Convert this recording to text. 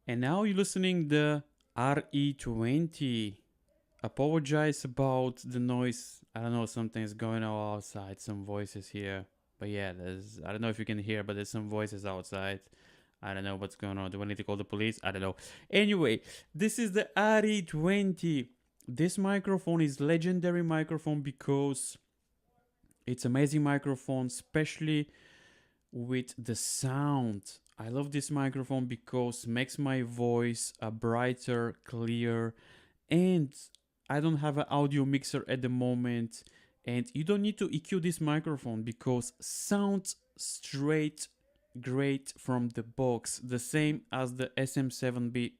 And now you're listening the RE20. Apologize about the noise. I don't know, something's going on outside, some voices here. But yeah, I don't know if you can hear, but there's some voices outside. I don't know what's going on. Do I need to call the police? I don't know. Anyway, this is the RE20. This microphone is legendary microphone because it's amazing microphone, especially with the sound. I love this microphone because makes my voice a brighter, clear, and I don't have an audio mixer at the moment. And you don't need to EQ this microphone because sounds straight great from the box, the same as the SM7B